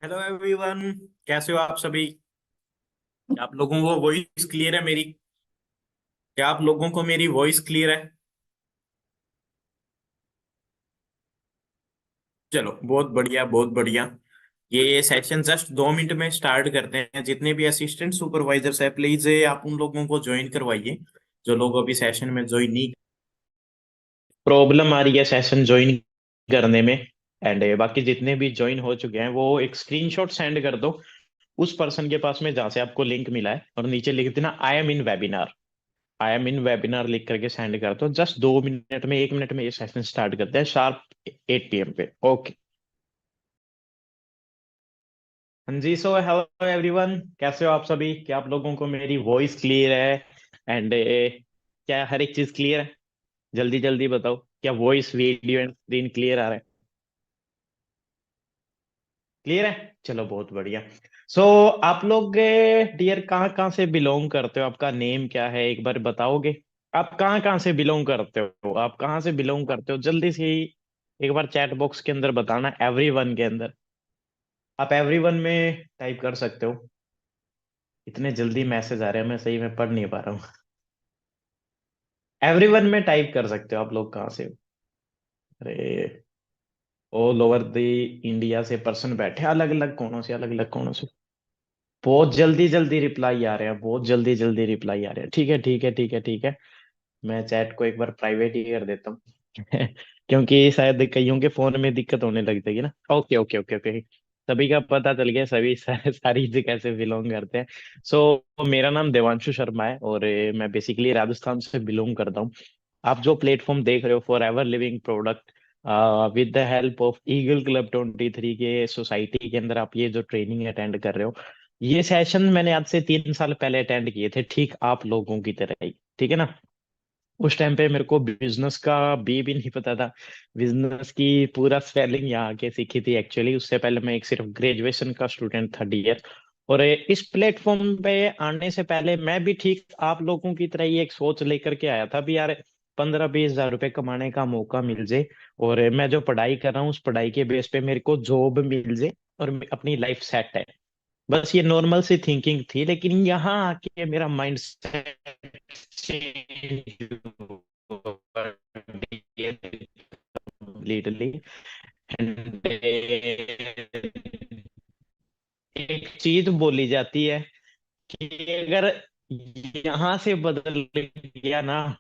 Hello everyone. कैसे हो आप सभी? क्या आप लोगों को वॉइस क्लियर है मेरी? क्या आप लोगों को मेरी वॉइस क्लियर है? चलो, बहुत बढ़िया बहुत बढ़िया। ये सेशन जस्ट 2 मिनट में स्टार्ट करते हैं। जितने भी असिस्टेंट सुपरवाइजर्स है, प्लीज आप उन लोगों को ज्वाइन करवाइए जो लोग अभी सेशन में ज्वाइन नहीं। प्रॉब्लम आ रही है सेशन ज्वाइन करने में। एंड बाकी जितने भी ज्वाइन हो चुके हैं वो एक स्क्रीनशॉट सेंड कर दो उस पर्सन के पास में जहाँ से आपको लिंक मिला है, और नीचे लिख देना I am in webinar. I am in webinar लिख करके सेंड कर दो। जस्ट 2 मिनट में 1 मिनट में ये सेशन स्टार्ट करते हैं शार्प 8 PM पे। ओके। हाँ जी, सो हेलो एवरीवन, कैसे हो आप सभी? क्या आप लोगों को मेरी वॉइस क्लियर है? एंड क्या हर एक चीज क्लियर है? जल्दी जल्दी बताओ, क्या voice video and screen clear आ रहा है? क्लियर है, चलो बहुत बढ़िया। सो आप लोग डियर कहाँ कहाँ से बिलोंग करते हो? आपका नेम क्या है, एक बार बताओगे? आप कहाँ कहाँ से बिलोंग करते हो? आप कहाँ से बिलोंग करते हो, जल्दी से ही एक बार चैट बॉक्स के अंदर बताना, एवरीवन के अंदर। आप एवरीवन में टाइप कर सकते हो। इतने जल्दी मैसेज आ रहे हैं, मैं सही में पढ़ नहीं पा रहा हूँ। एवरीवन में टाइप कर सकते हो आप लोग कहाँ से हो। अरे, ऑल ओवर द इंडिया से पर्सन बैठे, अलग अलग कोनों से, अलग अलग कोनों से। बहुत जल्दी जल्दी रिप्लाई आ रहे हैं, बहुत जल्दी जल्दी रिप्लाई आ रहे हैं। ठीक है ठीक है ठीक है ठीक है। मैं चैट को एक बार प्राइवेट ही कर देता हूँ। क्योंकि शायद कईयों के फोन में दिक्कत होने लग जाएगी ना। Okay okay okay okay. सभी का पता चल गया, सभी सारी जगह से बिलोंग करते हैं। सो मेरा नाम देवांशु शर्मा है, और मैं बेसिकली राजस्थान से बिलोंग करता हूँ। आप जो प्लेटफॉर्म देख रहे हो, for ever living product, with the help of eagle club 23 के सोसाइटी के अंदर आप ये जो ट्रेनिंग अटेंड कर रहे हो, ये सेशन मैंने आज से 3 साल पहले अटेंड किए थे, ठीक आप लोगों की तरह ही। ठीक है ना? उस टाइम पे मेरे को बिजनेस का भी नहीं पता था। बिजनेस की पूरा स्पेलिंग यहाँ आके सीखी थी एक्चुअली। उससे पहले मैं एक सिर्फ ग्रेजुएशन का स्टूडेंट था, डी। और इस प्लेटफॉर्म पे आने से पहले मैं भी ठीक आप लोगों की तरह ही एक सोच लेकर के आया था भी यार, 15-20 हजार रुपए कमाने का मौका मिल जाए, और मैं जो पढ़ाई कर रहा हूँ उस पढ़ाई के बेस पे मेरे को जॉब मिल जाए, और अपनी लाइफ सेट है। बस ये नॉर्मल सी थिंकिंग थी, लेकिन यहाँ आके मेरा mind set change completely. And एक चीज बोली जाती है कि अगर यहाँ से बदल गया ना,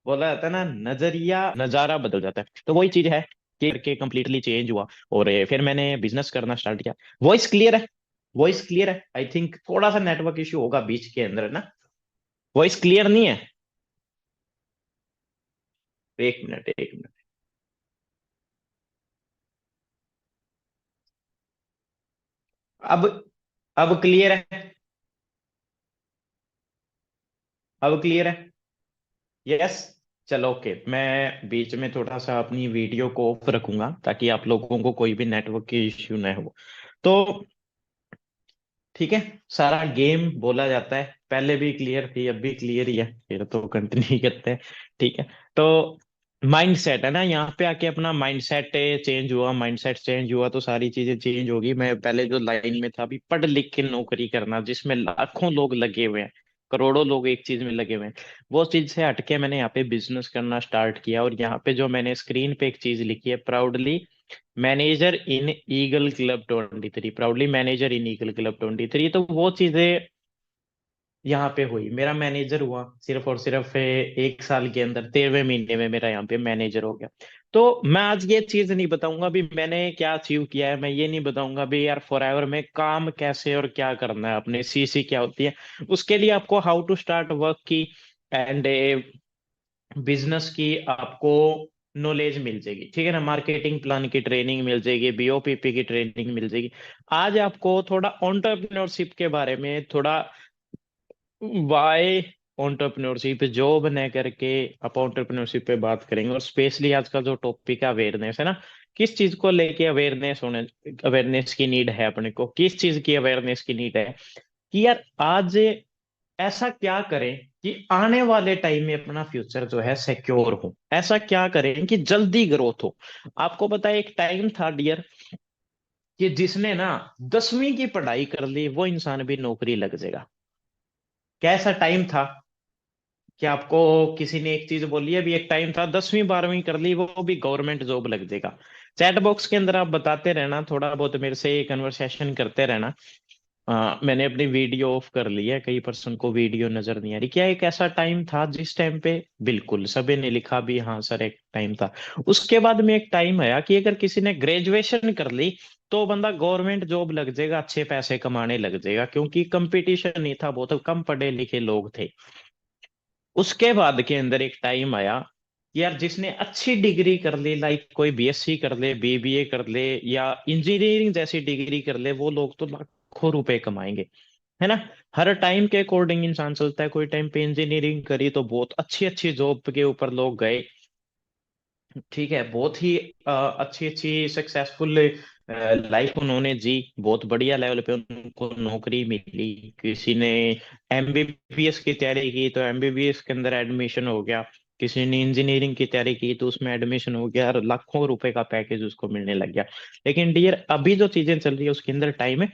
बोला जाता है ना, नजरिया नजारा बदल जाता है, तो वही चीज है कि करके कम्प्लीटली चेंज हुआ। और फिर मैंने बिजनेस करना स्टार्ट किया। वॉइस क्लियर है? वॉइस क्लियर है? आई थिंक थोड़ा सा नेटवर्क इश्यू होगा बीच के अंदर ना। वॉइस क्लियर नहीं है? 1 मिनट 1 मिनट। अब अब क्लियर है? अब क्लियर है? यस। चलो ओके, मैं बीच में थोड़ा सा अपनी वीडियो को ऑफ रखूंगा ताकि आप लोगों को कोई भी नेटवर्क की इश्यू ना हो। तो ठीक है, सारा गेम बोला जाता है, पहले भी क्लियर थी, अब भी क्लियर ही है, फिर तो कंटिन्यू करते हैं। ठीक है। तो माइंड सेट है ना, यहाँ पे आके अपना माइंड सेट चेंज हुआ, माइंड सेट चेंज हुआ तो सारी चीजें चेंज होगी। मैं पहले जो लाइन में था अभी, पढ़ लिख के नौकरी करना, जिसमें लाखों लोग लगे हुए हैं, करोड़ों लोग एक चीज में लगे हुए हैं, वो चीज से हटके मैंने यहाँ पे बिजनेस करना स्टार्ट किया। और यहाँ पे जो मैंने स्क्रीन पे एक चीज लिखी है, प्राउडली मैनेजर इन ईगल क्लब 23, प्राउडली मैनेजर इन ईगल क्लब 23, तो वो चीजें यहाँ पे हुई। मेरा मैनेजर हुआ सिर्फ और सिर्फ 1 साल के अंदर, 13वें महीने में मेरा यहाँ पे मैनेजर हो गया। तो मैं आज ये चीज नहीं बताऊंगा भी मैंने क्या अचीव किया है, मैं ये नहीं बताऊंगा भी यार फॉर एवर में काम कैसे और क्या करना है, अपने सीसी क्या होती है। उसके लिए आपको हाउ टू स्टार्ट वर्क की एंड बिजनेस की आपको नॉलेज मिल जाएगी। ठीक है ना? मार्केटिंग प्लान की ट्रेनिंग मिल जाएगी, बीओपीपी की ट्रेनिंग मिल जाएगी। आज आपको थोड़ा एंटरप्रेन्योरशिप के बारे में, थोड़ा वाई एंटरप्रेन्योरशिप, जॉब न करके आप एंटरप्रेन्योरशिप पे बात करेंगे। और स्पेशली आज का जो टॉपिक है अवेयरनेस है ना, किस चीज को लेके अवेयरनेस होने, अवेयरनेस की नीड है अपने को, किस चीज की अवेयरनेस की नीड है कि यार आज ऐसा क्या करें कि आने वाले टाइम में अपना फ्यूचर जो है सिक्योर हो, ऐसा क्या करें कि जल्दी ग्रोथ हो। आपको पता है एक टाइम था डियर कि जिसने ना 10वीं की पढ़ाई कर ली वो इंसान भी नौकरी लग जाएगा। कैसा टाइम था कि आपको किसी ने एक चीज बोली है, अभी एक टाइम था 10वीं 12वीं कर ली वो भी गवर्नमेंट जॉब लग जाएगा। चैट बॉक्स के अंदर आप बताते रहना, थोड़ा बहुत मेरे से कन्वर्सेशन करते रहना। मैंने अपनी वीडियो ऑफ कर ली है, कई पर्सन को वीडियो नजर नहीं आ रही। क्या एक ऐसा टाइम था जिस टाइम पे बिल्कुल सभी ने लिखा भी हाँ सर एक टाइम था। उसके बाद में एक टाइम आया कि अगर किसी ने ग्रेजुएशन कर ली तो बंदा गवर्नमेंट जॉब लग जाएगा, अच्छे पैसे कमाने लग जाएगा, क्योंकि कंपटीशन नहीं था, बहुत कम पढ़े लिखे लोग थे। उसके बाद के अंदर एक टाइम आया कि यार जिसने अच्छी डिग्री कर ली, लाइक कोई बीएससी कर ले, बीबीए कर ले, या इंजीनियरिंग जैसी डिग्री कर ले, वो लोग तो लाखों रुपए कमाएंगे, है ना। हर टाइम के अकॉर्डिंग इंसान चलता है। कोई टाइम पे इंजीनियरिंग करी तो बहुत अच्छी अच्छी जॉब के ऊपर लोग गए, ठीक है, बहुत ही अच्छी अच्छी सक्सेसफुल लाइफ उन्होंने जी, बहुत बढ़िया लेवल पे उनको नौकरी मिली। किसी ने एमबीबीएस की तैयारी की तो एमबीबीएस के अंदर एडमिशन हो गया, किसी ने इंजीनियरिंग की तैयारी की तो उसमें एडमिशन हो गया और लाखों रुपए का पैकेज उसको मिलने लग गया। लेकिन डियर अभी जो चीजें चल रही है उसके अंदर टाइम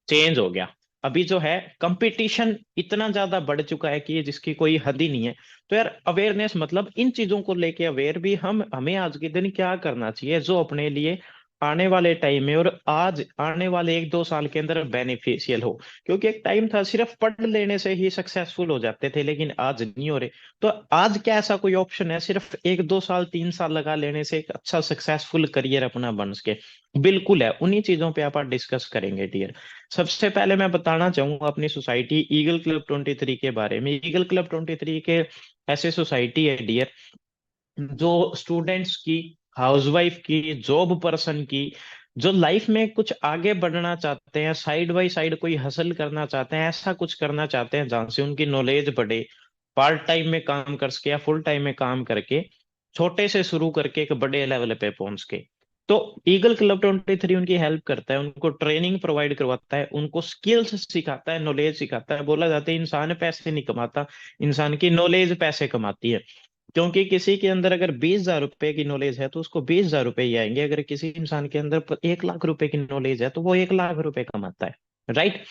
चेंज हो गया। अभी जो है कंपटीशन इतना ज्यादा बढ़ चुका है कि जिसकी कोई हद ही नहीं है। तो यार अवेयरनेस मतलब इन चीजों को लेके अवेयर भी हमें आज के दिन क्या करना चाहिए जो अपने लिए आने वाले टाइम में और आज आने वाले 1 2 साल के अंदर बेनिफिशियल हो। क्योंकि एक टाइम था सिर्फ पढ़ लेने से ही सक्सेसफुल हो जाते थे, लेकिन आज नहीं हो रहे। तो आज क्या ऐसा कोई ऑप्शन है सिर्फ 1 2 साल 3 साल लगा लेने से एक अच्छा सक्सेसफुल करियर अपना बन सके? बिल्कुल है, उन्हीं चीजों पे आप डिस्कस करेंगे डियर। सबसे पहले मैं बताना चाहूंगा अपनी सोसाइटी ईगल क्लब 23 के बारे में। ईगल क्लब 23 के ऐसे सोसाइटी है डियर जो स्टूडेंट्स की, हाउसवाइफ की, जॉब पर्सन की, जो लाइफ में कुछ आगे बढ़ना चाहते हैं, साइड बाय साइड कोई हासिल करना चाहते हैं, ऐसा कुछ करना चाहते हैं जहां से उनकी नॉलेज बढ़े, पार्ट टाइम में काम कर सके या फुल टाइम में काम करके छोटे से शुरू करके एक बड़े लेवल पे पहुंच के। तो ईगल क्लब 23 उनकी हेल्प करता है, उनको ट्रेनिंग प्रोवाइड करवाता है, उनको स्किल्स सिखाता है, नॉलेज सिखाता है। बोला जाता है इंसान पैसे नहीं कमाता, इंसान की नॉलेज पैसे कमाती है। क्योंकि किसी के अंदर अगर 20,000 रुपए की नॉलेज है तो उसको 20,000 रुपए ही आएंगे। अगर किसी इंसान के अंदर 1 लाख रुपए की नॉलेज है तो वो 1 लाख रुपए कमाता है, राइट।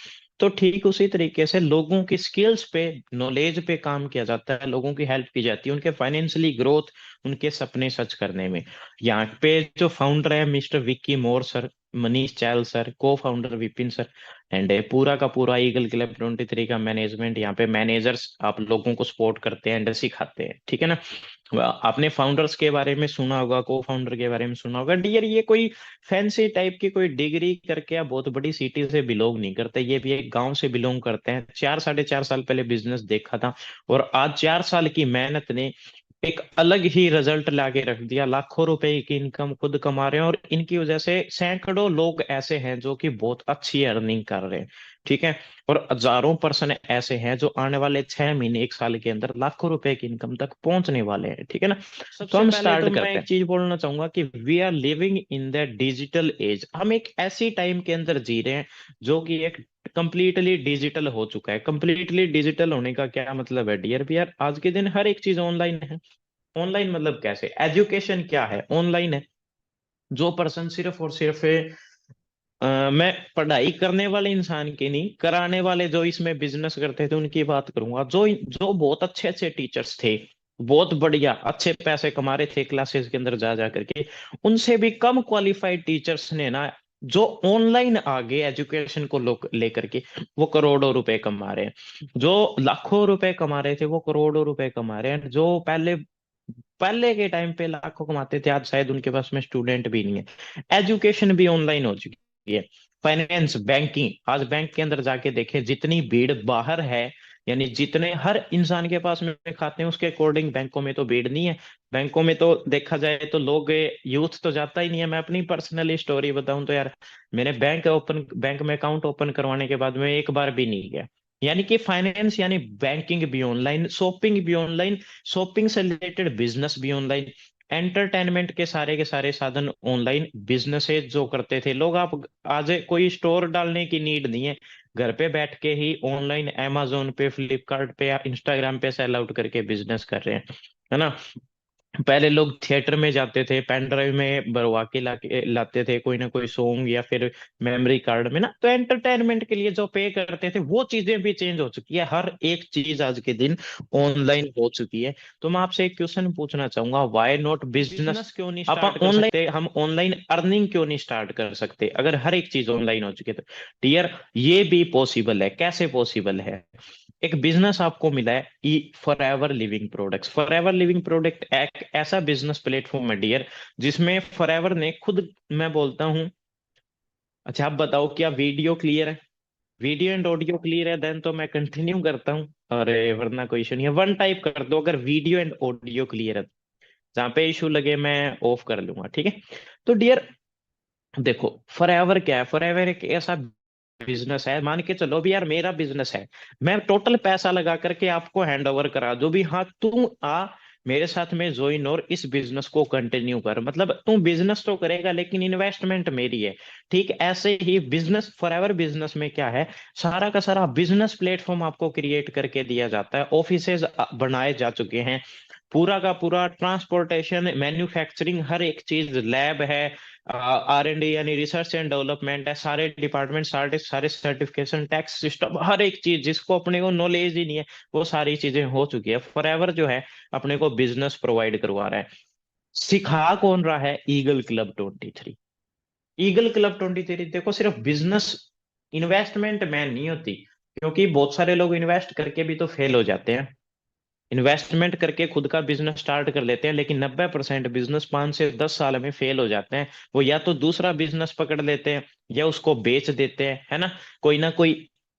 तो ठीक उसी तरीके से लोगों की स्किल्स पे, नॉलेज पे काम किया जाता है, लोगों की हेल्प की जाती है उनके फाइनेंशियली ग्रोथ, उनके सपने सच करने में। यहाँ पे जो फाउंडर है mister Vicky more sir, Manish चैल सर, को फाउंडर विपिन सर, एंड पूरा का पूरा ईगल क्लब 23 का मैनेजमेंट, यहाँ पे मैनेजर्स आप लोगों को सपोर्ट करते हैं एंड सिखाते हैं, ठीक है ना। आपने फाउंडर्स के बारे में सुना होगा, को फाउंडर के बारे में सुना होगा डियर। ये कोई फैंसी टाइप की कोई डिग्री करके या बहुत बड़ी सिटी से बिलोंग नहीं करते, ये भी एक गांव से बिलोंग करते हैं। 4 साढ़े 4 साल पहले बिजनेस देखा था और आज 4 साल की मेहनत ने एक अलग ही रिजल्ट लाके रख दिया। लाखों रुपए की इनकम खुद कमा रहे हैं और इनकी वजह से सैकड़ों लोग ऐसे हैं जो कि बहुत अच्छी अर्निंग कर रहे हैं, ठीक है। और हजारों पर्सन ऐसे हैं जो आने वाले 6 महीने 1 साल के अंदर लाखों रुपए की इनकम तक पहुंचने वाले हैं, ठीक है ना। तो सबसे हम पहले तो स्टार्ट मैं करते एक हैं। चीज बोलना चाहूंगा कि we are living in the digital age. हम एक ऐसी टाइम के अंदर जी रहे हैं जो कि एक कंप्लीटली डिजिटल हो चुका है। कंप्लीटली डिजिटल होने का क्या मतलब है डियर? भी यार आज के दिन हर एक चीज ऑनलाइन है। ऑनलाइन मतलब कैसे? एजुकेशन क्या है? ऑनलाइन है। जो पर्सन सिर्फ और सिर्फ मैं पढ़ाई करने वाले इंसान की नहीं, कराने वाले जो इसमें बिजनेस करते थे उनकी बात करूंगा। जो जो बहुत अच्छे अच्छे टीचर्स थे, बहुत बढ़िया अच्छे पैसे कमा रहे थे क्लासेस के अंदर जा जा करके, उनसे भी कम क्वालिफाइड टीचर्स ने ना, जो ऑनलाइन आगे एजुकेशन को लेकर के वो करोड़ों रुपए कमा रहे हैं। जो लाखों रुपए कमा रहे थे वो करोड़ों रुपए कमा रहे हैं। जो पहले पहले के टाइम पे लाखों कमाते थे आज शायद उनके पास में स्टूडेंट भी नहीं है। एजुकेशन भी ऑनलाइन हो चुकी है। फाइनेंस, बैंकिंग, आज बैंक के अंदर जाके देखें जितनी भीड़ बाहर है, यानी जितने हर इंसान के पास में खाते हैं उसके अकॉर्डिंग बैंकों में तो भीड़ नहीं है। बैंकों में तो देखा जाए तो लोग, यूथ तो जाता ही नहीं है। मैं अपनी पर्सनली स्टोरी बताऊं तो यार मैंने बैंक में अकाउंट ओपन करवाने के बाद में एक बार भी नहीं गया। यानी कि फाइनेंस यानी बैंकिंग भी ऑनलाइन, शॉपिंग भी ऑनलाइन, शॉपिंग से रिलेटेड बिजनेस भी ऑनलाइन, एंटरटेनमेंट के सारे साधन ऑनलाइन, बिजनेसेस जो करते थे लोग, आप आज कोई स्टोर डालने की नीड नहीं है। घर पे बैठ के ही ऑनलाइन amazon पे, फ्लिपकार्ट पे या इंस्टाग्राम पे सेल आउट करके बिजनेस कर रहे हैं, है ना। पहले लोग थिएटर में जाते थे, पेन ड्राइव में भरवा के लाते थे कोई ना कोई सॉन्ग या फिर मेमोरी कार्ड में ना, तो एंटरटेनमेंट के लिए जो पे करते थे वो चीजें भी चेंज हो चुकी है, हर एक चीज आज के दिन ऑनलाइन हो चुकी है। तो मैं आपसे एक क्वेश्चन पूछना चाहूंगा, व्हाई नॉट बिजनेस बिजनेस क्यों नहीं आप स्टार्ट कर ऑनलाइन, सकते? हम ऑनलाइन अर्निंग क्यों नहीं स्टार्ट कर सकते अगर हर एक चीज ऑनलाइन हो चुकी है तो? डियर, ये भी पॉसिबल है। कैसे पॉसिबल है? एक बिजनेस आपको मिला है, ई Forever Living Products. Forever Living Product एक ऐसा बिजनेस प्लेटफॉर्म है डियर, जिसमें फॉरएवर ने खुद, मैं बोलता हूँ, अच्छा आप बताओ क्या वीडियो क्लियर है? वीडियो एंड ऑडियो क्लियर है, देन तो मैं कंटिन्यू करता हूँ, और वरना कोई इशू नहीं है। वन टाइप कर दो अगर वीडियो एंड ऑडियो क्लियर है, जहाँ पे इशू लगे मैं ऑफ कर लूंगा, ठीक है? तो डियर देखो, फॉरएवर क्या है? फॉरएवर एक ऐसा बिजनेस है, मान के चलो भी यार मेरा बिजनेस है, मैं टोटल पैसा लगा करके आपको हैंड ओवर करा दो भी, हाँ तू आ मेरे साथ में ज्वाइन और इस बिजनेस को कंटिन्यू कर, मतलब तू बिजनेस तो करेगा लेकिन इन्वेस्टमेंट मेरी है। ठीक ऐसे ही बिजनेस, फॉरएवर बिजनेस में क्या है, सारा का सारा बिजनेस प्लेटफॉर्म आपको क्रिएट करके दिया जाता है, ऑफिसेज बनाए जा चुके हैं, पूरा का पूरा ट्रांसपोर्टेशन, मैन्युफैक्चरिंग, हर एक चीज, लैब है, R&D यानी रिसर्च एंड डेवलपमेंट है, सारे डिपार्टमेंट, सारे सारे सर्टिफिकेशन, टैक्स सिस्टम, हर एक चीज जिसको अपने को नॉलेज ही नहीं है वो सारी चीजें हो चुकी है। फॉरएवर जो है अपने को बिजनेस प्रोवाइड करवा रहा है। सिखा कौन रहा है? Eagle club 23। ईगल क्लब 23 देखो, सिर्फ बिजनेस इन्वेस्टमेंट मैन नहीं होती, क्योंकि बहुत सारे लोग इन्वेस्ट करके भी तो फेल हो जाते हैं। इन्वेस्टमेंट करके खुद का बिजनेस स्टार्ट कर लेते हैं, लेकिन 90% बिजनेस 5 से 10 साल में फेल हो जाते हैं। वो या तो दूसरा बिजनेस पकड़ लेते हैं या उसको बेच देते हैं, है ना कोई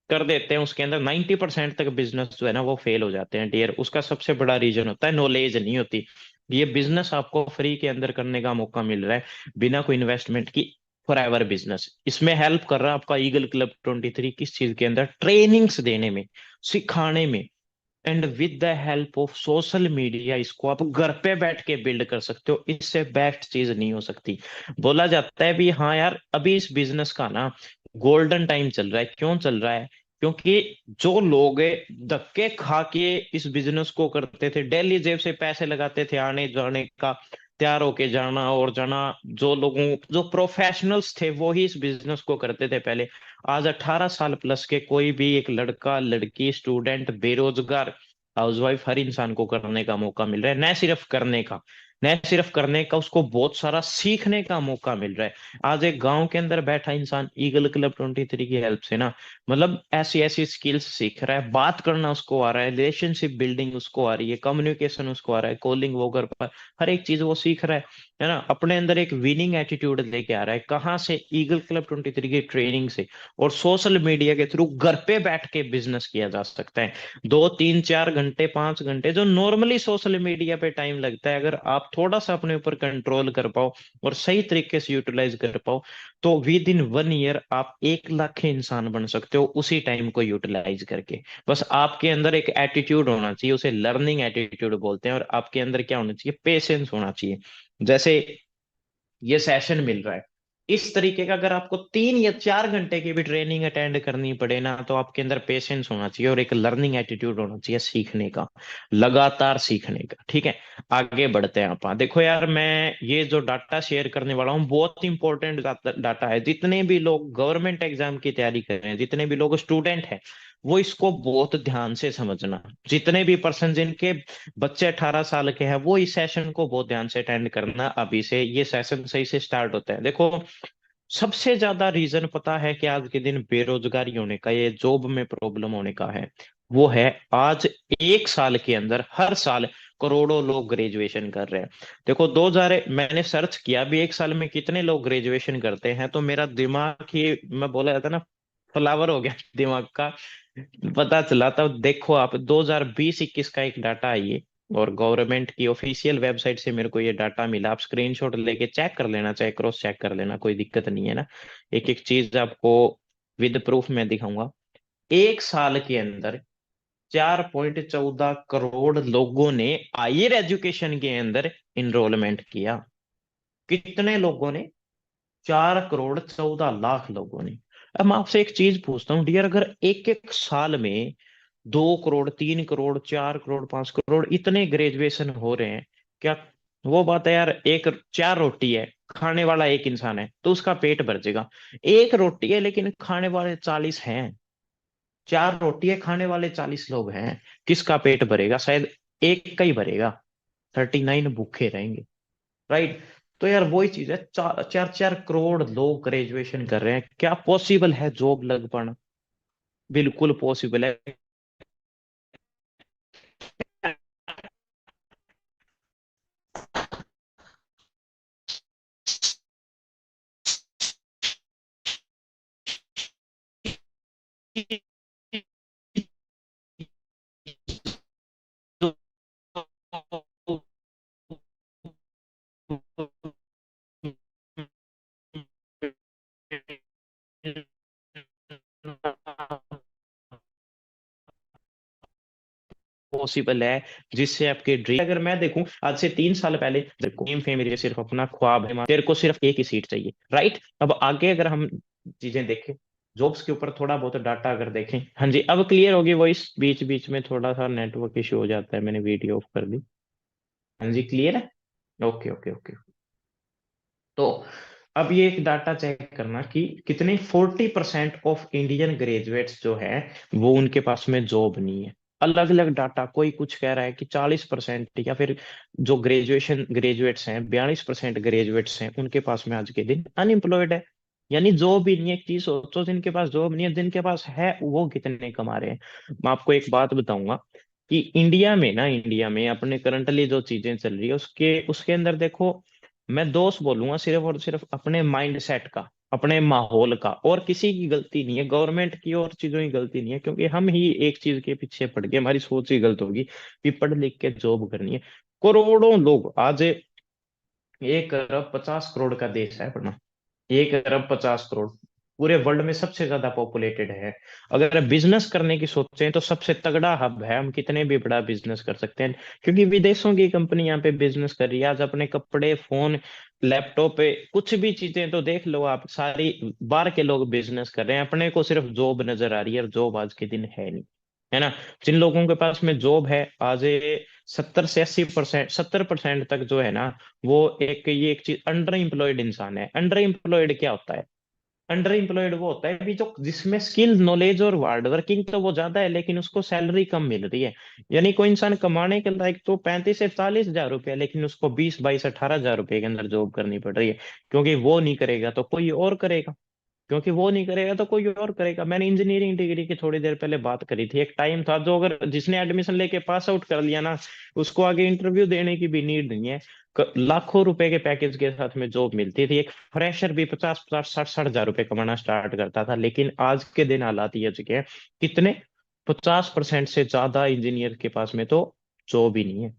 कर देते हैं उसके अंदर। 90% तक बिजनेस जो है ना वो फेल हो जाते हैं डियर। उसका सबसे बड़ा रीजन होता है नॉलेज नहीं होती। ये बिजनेस आपको फ्री के अंदर करने का मौका मिल रहा है बिना कोई इन्वेस्टमेंट की, फॉरएवर बिजनेस। इसमें हेल्प कर रहा है आपका ईगल क्लब 23, किस चीज के अंदर? ट्रेनिंग्स देने में, सिखाने में, and with the help of social media इसको आप घर पे बैठ के बिल्ड कर सकते हो। इससे बेस्ट चीज नहीं हो सकती। बोला जाता है भी हाँ यार अभी इस बिजनेस का ना गोल्डन टाइम चल रहा है। क्यों चल रहा है? क्योंकि जो लोग धक्के खा के इस बिजनेस को करते थे, डेली जेब से पैसे लगाते थे आने जाने का, तैयार होके जाना और जाना, जो लोगों, जो प्रोफेशनल्स थे वो ही इस बिजनेस को करते थे पहले। आज 18 साल प्लस के कोई भी एक लड़का, लड़की, स्टूडेंट, बेरोजगार, हाउसवाइफ, हर इंसान को करने का मौका मिल रहा है। न सिर्फ करने का, न सिर्फ करने का, उसको बहुत सारा सीखने का मौका मिल रहा है। आज एक गांव के अंदर बैठा इंसान ईगल क्लब 23 की हेल्प से ना, मतलब ऐसी ऐसी स्किल्स सीख रहा है, बात करना उसको आ रहा है, रिलेशनशिप बिल्डिंग उसको आ रही है, कम्युनिकेशन उसको आ रहा है, कॉलिंग वगैरह पर हर एक चीज वो सीख रहा है ना? अपने अंदर एक विनिंग एटीट्यूड लेके आ रहा है। कहाँ से? ईगल क्लब 23 की ट्रेनिंग से। और सोशल मीडिया के थ्रू घर पे बैठ के बिजनेस किया जा सकता है। 2 3 4 घंटे, 5 घंटे जो नॉर्मली सोशल मीडिया पे टाइम लगता है, अगर आप थोड़ा सा अपने ऊपर कंट्रोल कर पाओ और सही तरीके से यूटिलाइज कर पाओ, तो विद इन 1 ईयर आप 1 लाख के इंसान बन सकते हो उसी टाइम को यूटिलाइज करके। बस आपके अंदर एक एटीट्यूड होना चाहिए, उसे लर्निंग एटीट्यूड बोलते हैं, और आपके अंदर क्या होना चाहिए? पेशेंस होना चाहिए। जैसे ये सेशन मिल रहा है, इस तरीके का अगर आपको 3 या 4 घंटे की भी ट्रेनिंग अटेंड करनी पड़े ना, तो आपके अंदर पेशेंस होना चाहिए और एक लर्निंग एटीट्यूड होना चाहिए, सीखने का, लगातार सीखने का। ठीक है, आगे बढ़ते हैं। आप देखो यार, मैं ये जो डाटा शेयर करने वाला हूँ बहुत इंपॉर्टेंट डाटा है। जितने भी लोग गवर्नमेंट एग्जाम की तैयारी कर रहे हैं, जितने भी लोग स्टूडेंट हैं, वो इसको बहुत ध्यान से समझना। जितने भी पर्सन जिनके बच्चे 18 साल के हैं, वो इस सेशन को बहुत ध्यान से अटेंड करना। अभी से ये सेशन सही से स्टार्ट होता है। देखो, सबसे ज्यादा रीजन पता है कि आज के दिन बेरोजगारी होने का, ये जॉब में प्रॉब्लम होने का है, वो है आज एक साल के अंदर हर साल करोड़ों लोग ग्रेजुएशन कर रहे हैं। देखो 2000, मैंने सर्च किया भी एक साल में कितने लोग ग्रेजुएशन करते हैं, तो मेरा दिमाग ही, मैं बोला जाता ना, फ्लावर हो गया दिमाग का। पता चला तब, देखो आप 2020-21 का एक डाटा है ये, और गवर्नमेंट की ऑफिशियल वेबसाइट से मेरे को ये डाटा मिला। आप स्क्रीनशॉट लेके चेक कर लेना, चाहे क्रॉस चेक कर लेना, कोई दिक्कत नहीं है ना। एक एक चीज आपको विद प्रूफ में दिखाऊंगा। एक साल के अंदर 4.14 करोड़ लोगों ने हायर एजुकेशन के अंदर इनरोलमेंट किया। कितने लोगों ने? 4.14 लाख लोगों ने। अब मैं आपसे एक चीज पूछता हूँ डियर, अगर एक एक साल में 2 करोड़, 3 करोड़, 4 करोड़, 5 करोड़ इतने ग्रेजुएशन हो रहे हैं, क्या वो बात है यार, एक 4 रोटी है, खाने वाला एक इंसान है तो उसका पेट भर जाएगा। एक रोटी है लेकिन खाने वाले 40 हैं। 4 रोटी है, खाने वाले 40 लोग हैं, किसका पेट भरेगा? शायद एक का ही भरेगा, 39 भूखे रहेंगे। राइट। तो यार वही चीज है, 4 4 करोड़ लोग ग्रेजुएशन कर रहे हैं, क्या पॉसिबल है जॉब लग पाना? बिल्कुल पॉसिबल है। पॉसिबल है, जिससे आपके ड्रीम, अगर मैं देखूं आज से 3 साल पहले, देखो ड्रीम फे मेरे सिर्फ अपना ख्वाब है, तेरे को सिर्फ एक ही सीट चाहिए। राइट। अब आगे अगर हम चीजें देखें, जॉब्स के ऊपर थोड़ा बहुत डाटा अगर देखें, हाँ जी अब क्लियर होगी वॉइस, बीच बीच में थोड़ा सा नेटवर्क इशू हो जाता है, मैंने वीडियो ऑफ कर दी। हाँ जी क्लियर है। Okay okay okay. तो अब ये एक डाटा चेक करना कि कितने 40% ऑफ इंडियन ग्रेजुएट्स जो है वो उनके पास में जॉब नहीं है। अलग अलग डाटा, कोई कुछ कह रहा है कि 40%, या फिर जो ग्रेजुएट्स हैं 42% ग्रेजुएट्स हैं उनके पास में आज के दिन अनएम्प्लॉयड है। यानी जॉब ही नहीं है। एक चीज सोचो, जिनके पास जॉब नहीं है, जिनके पास है वो कितने कमा रहे हैं। मैं आपको एक बात बताऊंगा कि इंडिया में अपने करंटली जो चीजें चल रही है उसके उसके अंदर देखो, मैं दोष बोलूंगा सिर्फ और सिर्फ अपने माइंड सेट का, अपने माहौल का, और किसी की गलती नहीं है, गवर्नमेंट की और चीजों की गलती नहीं है, क्योंकि हम ही एक चीज के पीछे पड़ गए, हमारी सोच ही गलत होगी कि पढ़ लिख के जॉब करनी है। करोड़ों लोग आज, 1 अरब 50 करोड़ का देश है अपना, 1 अरब 50 करोड़, पूरे वर्ल्ड में सबसे ज्यादा पॉपुलेटेड है। अगर बिजनेस करने की सोचें तो सबसे तगड़ा हब है, हम कितने भी बड़ा बिजनेस कर सकते हैं, क्योंकि विदेशों की कंपनी यहाँ पे बिजनेस कर रही है। आज अपने कपड़े, फोन, लैपटॉप पे कुछ भी चीजें तो देख लो आप, सारी बाहर के लोग बिजनेस कर रहे हैं, अपने को सिर्फ जॉब नजर आ रही है, और जॉब आज के दिन है नहीं, है ना। जिन लोगों के पास में जॉब है आज, 70 से 80%, 70% तक जो है ना, वो ये एक चीज, अंडर एम्प्लॉयड इंसान है। अंडर एम्प्लॉयड क्या होता है? अंडर एम्प्लॉयड वो होता है भी जो, जिसमें स्किल, नॉलेज और हार्ड वर्किंग तो वो ज्यादा है लेकिन उसको सैलरी कम मिल रही है। यानी कोई इंसान कमाने के लायक तो 35 से 40 हजार रुपए, लेकिन उसको 20 22 18 हजार रुपए के अंदर जॉब करनी पड़ रही है, क्योंकि वो नहीं करेगा तो कोई और करेगा, क्योंकि वो नहीं करेगा तो कोई और करेगा। मैंने इंजीनियरिंग डिग्री की थोड़ी देर पहले बात करी थी, एक टाइम था जो अगर जिसने एडमिशन लेके पास आउट कर लिया ना, उसको आगे इंटरव्यू देने की भी नीड नहीं है। लाखों रुपए के पैकेज के साथ में जॉब मिलती थी, एक फ्रेशर भी 50 50 60 60 हजार रुपए कमाना स्टार्ट करता था। लेकिन आज के दिन हालात ये हो चुके हैं, कितने, 50% से ज्यादा इंजीनियर के पास में तो जॉब ही नहीं है,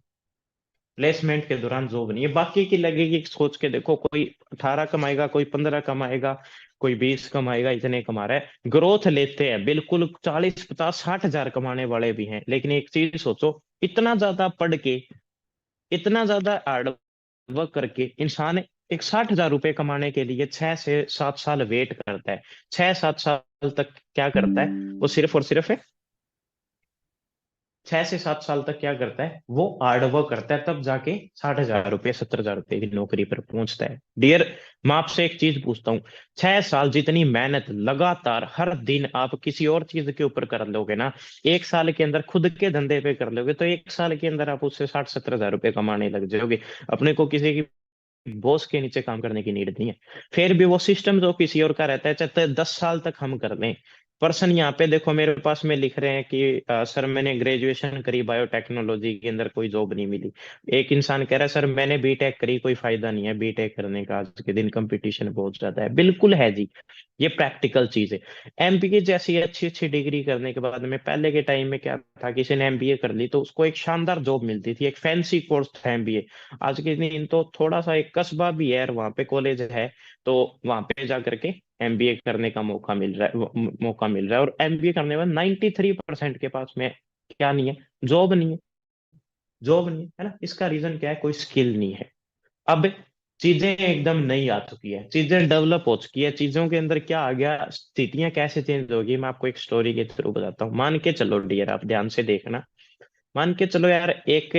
प्लेसमेंट के दौरान जॉब नहीं है। बाकी की लगेगी, सोच के देखो, कोई 18 कमाएगा, कोई 15 कमाएगा, कोई 20 कमाएगा, इतने कमा रहा है, ग्रोथ लेते हैं बिल्कुल, 40 50 60 हजार कमाने वाले भी हैं। लेकिन एक चीज सोचो, इतना ज्यादा पढ़ के, इतना ज्यादा हार्ड वर्क करके इंसान एक 60 हजार रुपए कमाने के लिए 6 से 7 साल वेट करता है। 6 7 साल तक क्या करता है वो? सिर्फ और सिर्फ 6 से 7 साल तक क्या करता है वो? हार्ड वर्क करता है, तब जाके 60 हजार रुपये 70 हजार रुपये की नौकरी पर पहुंचता है। डियर, मैं आपसे एक चीज पूछता हूँ, 6 साल जितनी मेहनत लगातार हर दिन आप किसी और चीज के ऊपर कर लोगे ना, 1 साल के अंदर खुद के धंधे पे कर लोगे तो 1 साल के अंदर आप उससे 60 70 हजार रुपये कमाने लग जाओगे। अपने को किसी की बॉस के नीचे काम करने की नीड नहीं है। फिर भी वो सिस्टम जो किसी और का रहता है, चाहे 10 साल तक हम कर लें। पर्सन यहाँ पे देखो मेरे पास में लिख रहे हैं कि सर मैंने ग्रेजुएशन करी बायोटेक्नोलॉजी के अंदर, कोई जॉब नहीं मिली। एक इंसान कह रहा है सर मैंने बीटेक करी, कोई फायदा नहीं है बीटेक करने का, आज के दिन कंपटीशन बहुत ज्यादा है। बिल्कुल है जी, ये प्रैक्टिकल चीज है। एमबीए जैसी अच्छी अच्छी डिग्री करने के बाद में, पहले के टाइम में क्या था, किसी ने एमबीए कर ली तो उसको एक शानदार जॉब मिलती थी, एक फैंसी कोर्स था एमबीए। आज के दिन तो थोड़ा सा एक कस्बा भी है और वहां पे कॉलेज है, तो वहां पे जा करके एमबीए करने का मौका मिल रहा है, मौका मिल रहा है। और एमबीए करने में 93% के पास में क्या नहीं है? जॉब नहीं है। जॉब नहीं है ना, इसका रीजन क्या है? कोई स्किल नहीं है। अब चीजें एकदम नई आ चुकी है, चीजें डेवलप हो चुकी है, चीजों के अंदर क्या आ गया, स्थितियां कैसे चेंज होगी, मैं आपको एक स्टोरी के थ्रू बताता हूँ। मान के चलो डियर, आप ध्यान से देखना, मान के चलो यार, एक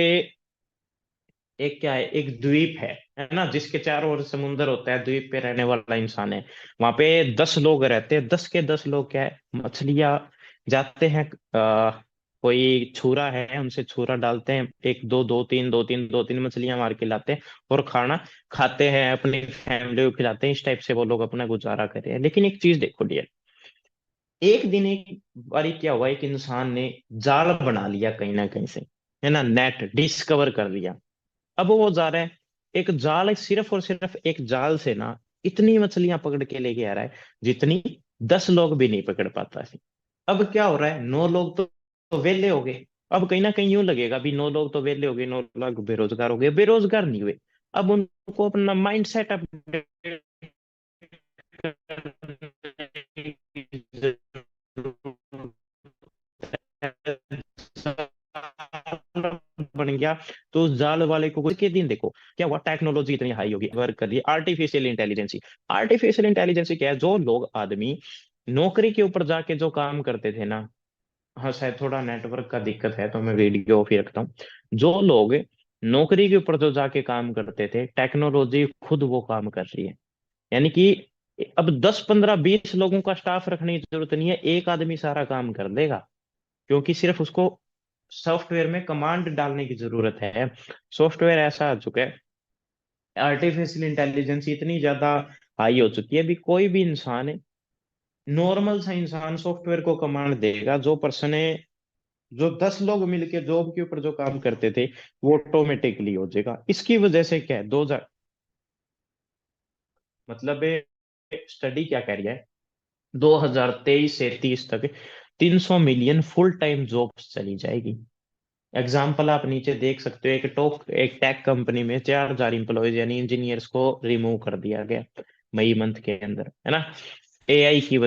एक क्या है, एक द्वीप है ना, जिसके चारों ओर समुंदर होता है, द्वीप पे रहने वाला इंसान है। वहां पे 10 लोग रहते हैं, 10 के 10 लोग क्या है, मछलियां जाते हैं, कोई छुरा है, उनसे छुरा डालते हैं, एक दो, दो तीन मछलियां मार के लाते हैं और खाना खाते हैं, अपनी फैमिली को खिलाते हैं। इस टाइप से वो लोग अपना गुजारा कर रहे हैं। लेकिन एक चीज देखो डियर, एक दिन एक बारी क्या हुआ, एक इंसान ने जाल बना लिया कहीं ना कहीं से, है ना, नेट डिस्कवर कर लिया। अब वो जा रहा है, एक जाल, सिर्फ और सिर्फ एक जाल से ना इतनी मछलियां पकड़ के लेके आ रहा है जितनी 10 लोग भी नहीं पकड़ पाता है। अब क्या हो रहा है, 9 लोग तो वेले हो गए। अब कहीं ना कहीं यूं लगेगा भी 9 लोग तो वेले हो गए, 9 लोग बेरोजगार हो गए, बेरोजगार नहीं हुए। अब उनको अपना माइंड सेट अपडेट बन गया। तो उस जाल वाले को के दिन देखो क्या हुआ, टेक्नोलॉजी इतनी हाई होगी, वर्क कर रही है आर्टिफिशियल इंटेलिजेंसी। आर्टिफिशियल इंटेलिजेंसी क्या है, जो लोग आदमी नौकरी के ऊपर जाके जो काम करते थे ना, हाँ शायद थोड़ा नेटवर्क का दिक्कत है तो मैं वीडियो ऑफ ही रखता हूँ। जो लोग नौकरी के ऊपर जो जाके काम करते थे, टेक्नोलॉजी खुद वो काम कर रही है। यानी कि अब 10 15 20 लोगों का स्टाफ रखने की जरूरत नहीं है, एक आदमी सारा काम कर देगा। क्योंकि सिर्फ उसको सॉफ्टवेयर में कमांड डालने की जरूरत है। सॉफ्टवेयर ऐसा आ चुका है, आर्टिफिशियल इंटेलिजेंस इतनी ज्यादा हाई हो चुकी है, अभी कोई भी इंसान है, नॉर्मल सा इंसान सॉफ्टवेयर को कमांड देगा, जो पर्सन है, जो 10 लोग मिलके जॉब के ऊपर जो काम करते थे वो ऑटोमेटिकली हो जाएगा। इसकी वजह से क्या है, 2000 मतलब स्टडी क्या कह रही है, 2023 से 30 तक 300 मिलियन फुल टाइम जॉब्स चली जाएगी। एग्जाम्पल आप नीचे देख सकते हो, एक टेक कंपनी में 4,000 एम्प्लॉयज यानी इंजीनियर्स को रिमूव कर दिया गया मई मंथ के अंदर, है ना। एआई की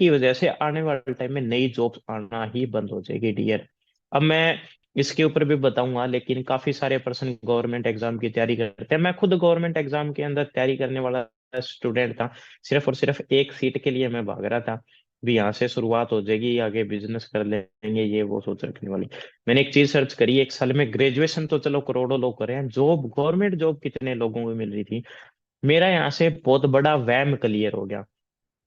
वजह से आने वाले टाइम में नई जॉब्स आना ही बंद हो जाएगी डियर। अब मैं इसके ऊपर भी बताऊंगा, लेकिन काफी सारे पर्सन गवर्नमेंट एग्जाम की तैयारी करते हैं। मैं खुद गवर्नमेंट एग्जाम के अंदर तैयारी करने वाला स्टूडेंट था, सिर्फ और सिर्फ एक सीट के लिए मैं भाग रहा था। भी यहाँ से शुरुआत हो जाएगी, आगे बिजनेस कर लेंगे, ये वो सोच रखने वाली। मैंने एक चीज सर्च करी, एक साल में ग्रेजुएशन तो चलो करोड़ों लोग कर रहे हैं, जॉब गवर्नमेंट जॉब कितने लोगों को मिल रही थी। मेरा यहाँ से बहुत बड़ा वहम क्लियर हो गया।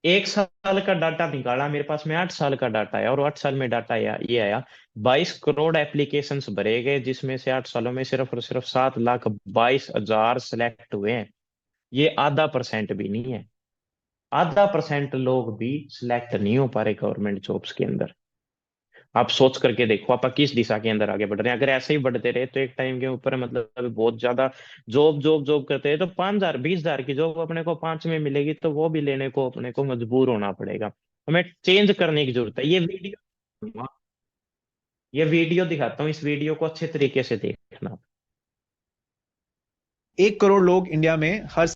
एक साल का डाटा निकाला, मेरे पास में 8 साल का डाटा आया, और 8 साल में डाटा आया, ये आया 22 करोड़ एप्लीकेशंस भरे गए, जिसमें से 8 सालों में सिर्फ और सिर्फ 7,22,000 सिलेक्ट हुए हैं। ये आधा परसेंट भी नहीं है, आधा परसेंट लोग भी सिलेक्ट नहीं हो पा रहे गवर्नमेंट जॉब्स के अंदर। आप सोच करके देखो आप किस दिशा के अंदर आगे बढ़ रहे हैं। अगर ऐसे ही बढ़ते रहे तो एक टाइम के ऊपर मतलब अभी बहुत ज्यादा जॉब जॉब जॉब करते हैं तो 5,000 20,000 की जॉब अपने को 5 में मिलेगी, तो वो भी लेने को अपने को मजबूर होना पड़ेगा। हमें चेंज करने की जरूरत है। ये वीडियो दिखाता हूँ, इस वीडियो को अच्छे तरीके से देखना। 1 करोड़ लोग इंडिया में हर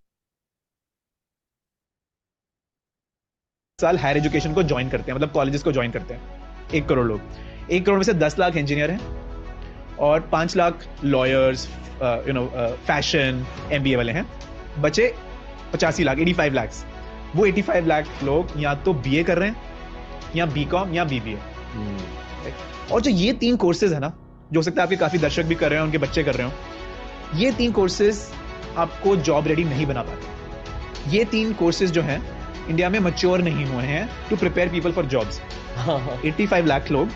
साल हायर एजुकेशन को ज्वाइन करते हैं, मतलब कॉलेजेस को ज्वाइन करते हैं। 1 करोड़ लोग, 1 करोड़ में से 10 लाख इंजीनियर हैं और 5 लाख लॉयर्स, फैशन, एमबीए वाले हैं। बचे 85 लाख, 85 लाख। वो 85 लाख लोग या तो बीए कर रहे हैं या बीकॉम या बीबीए। और जो ये 3 कोर्सेज है ना, जो हो सकता है आपके काफी दर्शक भी कर रहे हो, उनके बच्चे कर रहे हो, ये 3 कोर्सेज आपको जॉब रेडी नहीं बना पाते। ये 3 कोर्सेज जो हैं इंडिया में मैच्योर नहीं हुए हैं to prepare people for jobs. 85 lakh लोग,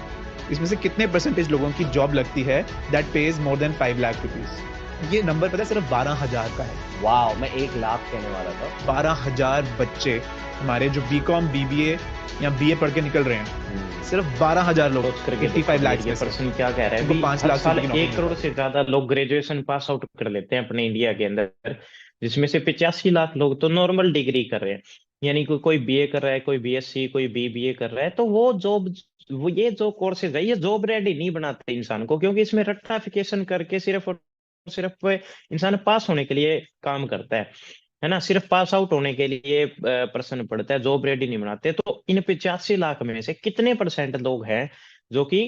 इसमें से कितने परसेंटेज लोगों की जॉब लगती है that page more than 5 lakh rupees? ये नंबर पता है सिर्फ 12,000 का है। वाह, मैं 1 लाख कहने वाला था। 12,000 बच्चे हमारे जो बीकॉम बीबीए या बीए पढ़ के निकल रहे हैं, सिर्फ 12,000 लोग सोच करके 85 लाख ये पर्सन क्या कह रहा है, उनको भी 5 हर लाख साल रुपए की नौकरी 1 करोड़ से ज्यादा लोग ग्रेजुएशन पास आउट कर लेते हैं अपने इंडिया के अंदर, जिसमें से 85 लाख लोग तो नॉर्मल डिग्री कर रहे हैं। यानी कोई बीए कर रहा है, कोई बीएससी, कोई बीबीए कर रहा है, तो वो ये जो कोर्सेज है ये जॉब रेडी नहीं बनाते इंसान को, क्योंकि इसमें रट्टाफिकेशन करके सिर्फ और सिर्फ इंसान पास होने के लिए काम करता है ना, सिर्फ पास आउट होने के लिए प्रश्न पड़ता है, जॉब रेडी नहीं बनाते। तो इन 85 लाख में से कितने परसेंट लोग हैं जो कि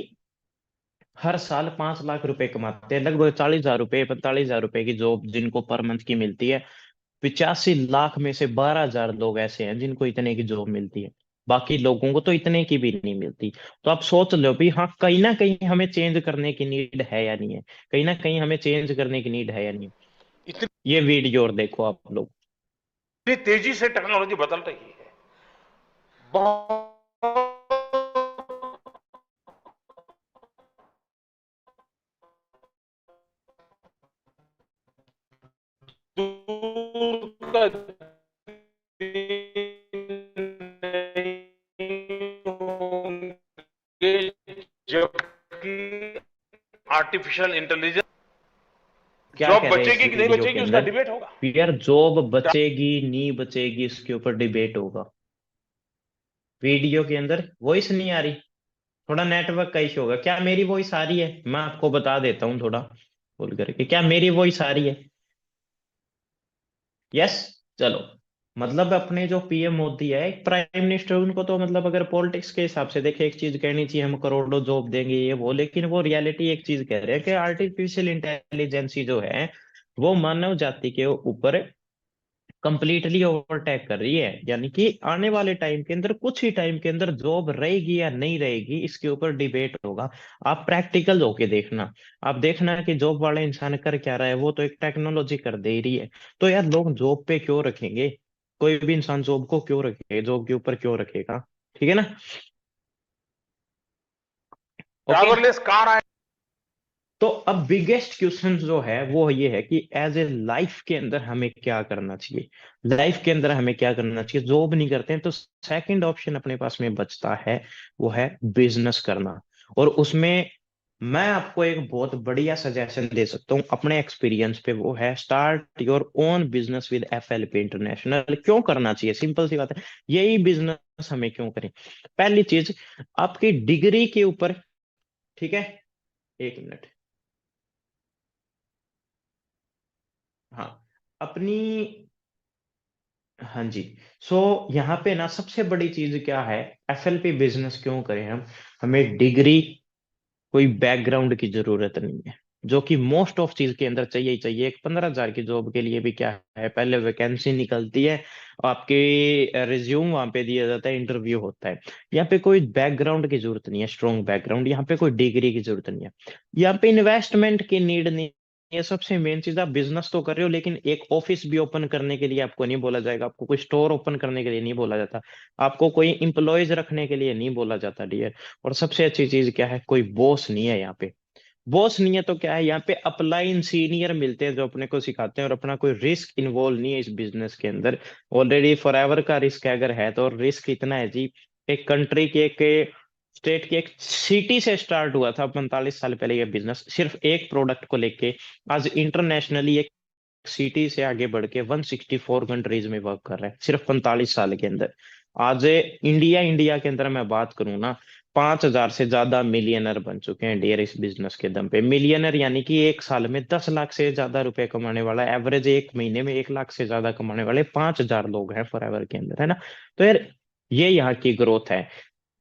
हर साल 5 लाख रुपए कमाते हैं, लगभग 40,000 रुपए 45,000 रुपए की जॉब जिनको पर मंथ की मिलती है। 85 लाख में से 12,000 लोग ऐसे हैं जिनको इतने की जॉब मिलती है। बाकी लोगों को तो इतने की भी नहीं मिलती। तो आप सोच लो भी, हाँ कहीं ना कहीं हमें चेंज करने की नीड है या नहीं है, कहीं ना कहीं हमें चेंज करने की नीड है या नहीं है। इतनी ये वीडियो और देखो आप लोग। तेजी से टेक्नोलॉजी बदल रही है, बहुत दूर का दिन नहीं होंगे जबकि आर्टिफिशियल इंटेलिजेंस क्या जॉब कह रहे हैं इस बचेगी कि नहीं वीडियो के बचेगी उसका अंदर? डिबेट होगा। यार जॉब बचेगी नहीं बचेगी इसके ऊपर डिबेट होगा। वीडियो के अंदर वॉइस नहीं आ रही, थोड़ा नेटवर्क का इशू होगा। क्या मेरी वॉइस आ रही है? मैं आपको बता देता हूँ थोड़ा बोल करके, क्या मेरी वॉइस आ रही है? यस। चलो, मतलब अपने जो पीएम मोदी है, एक प्राइम मिनिस्टर, उनको तो मतलब अगर पॉलिटिक्स के हिसाब से देखे एक चीज कहनी चाहिए, हम करोड़ों जॉब देंगे ये वो, लेकिन वो रियलिटी एक चीज कह रहे हैं कि आर्टिफिशियल इंटेलिजेंसी जो है वो मानव जाति के ऊपर कंप्लीटली ओवरटेक कर रही है। यानी कि आने वाले टाइम के अंदर, कुछ ही टाइम के अंदर जॉब रहेगी या नहीं रहेगी इसके ऊपर डिबेट होगा। आप प्रैक्टिकल होके देखना, आप देखना कि जॉब वाला इंसान कर क्या रहा है, वो तो एक टेक्नोलॉजी कर दे रही है। तो यार लोग जॉब पे क्यों रखेंगे? कोई भी इंसान जॉब को क्यों रखेगा, जॉब के ऊपर क्यों रखेगा? ठीक है ना? ओके। ड्राइवरलेस कार आए, तो अब बिगेस्ट क्वेश्चन जो है वो ये है कि एज ए लाइफ के अंदर हमें क्या करना चाहिए। लाइफ के अंदर हमें क्या करना चाहिए? जॉब नहीं करते हैं तो सेकंड ऑप्शन अपने पास में बचता है, वो है बिजनेस करना। और उसमें मैं आपको एक बहुत बढ़िया सजेशन दे सकता हूँ अपने एक्सपीरियंस पे, वो है start your own business with FLP international. क्यों करना चाहिए? सिंपल सी बात है, यही बिजनेस हमें क्यों करें? पहली चीज, आपकी डिग्री के ऊपर, ठीक है, एक मिनट, हाँ, अपनी, हाँ जी। सो यहाँ पे ना सबसे बड़ी चीज क्या है, एफएलपी बिजनेस क्यों करें हम? हमें डिग्री, कोई बैकग्राउंड की जरूरत नहीं है, जो कि मोस्ट ऑफ चीज के अंदर चाहिए ही चाहिए। एक 15,000 की जॉब के लिए भी क्या है, पहले वैकेंसी निकलती है, आपके रिज्यूम वहां पे दिया जाता है, इंटरव्यू होता है। यहाँ पे कोई बैकग्राउंड की जरूरत नहीं है, स्ट्रॉन्ग बैकग्राउंड, यहाँ पे कोई डिग्री की जरूरत नहीं है, यहाँ पे इन्वेस्टमेंट की नीड नहीं। ये सबसे मेन चीज, आप बिजनेस तो कर रहे हो लेकिन एक ऑफिस भी ओपन करने के लिए आपको नहीं बोला जाएगा, आपको कोई स्टोर ओपन करने के लिए नहीं बोला जाता, आपको कोई इम्प्लॉयज रखने के लिए नहीं बोला जाता डियर। और सबसे अच्छी चीज क्या है, कोई बॉस नहीं है यहाँ पे। बॉस नहीं है तो क्या है, यहाँ पे अपलाइन सीनियर मिलते हैं जो अपने को सिखाते हैं, और अपना कोई रिस्क इन्वॉल्व नहीं है इस बिजनेस के अंदर। ऑलरेडी फॉरएवर का रिस्क अगर है तो रिस्क इतना है जी, एक कंट्री के, एक स्टेट की, एक सिटी से स्टार्ट हुआ था 45 साल पहले ये बिजनेस, सिर्फ एक प्रोडक्ट को लेके। आज इंटरनेशनली एक सिटी से आगे बढ़ के 164 कंट्रीज में वर्क कर रहा है सिर्फ 45 साल के अंदर। आज इंडिया, इंडिया के अंदर मैं बात करूं ना, 5,000 से ज्यादा मिलियनर बन चुके हैं डियर इस बिजनेस के दम पे। मिलियनर यानी कि एक साल में 10 लाख से ज्यादा रुपए कमाने वाला, एवरेज एक महीने में 1 लाख से ज्यादा कमाने वाले 5,000 लोग हैं फॉरएवर के अंदर, है ना? तो यार ये यहाँ की ग्रोथ है।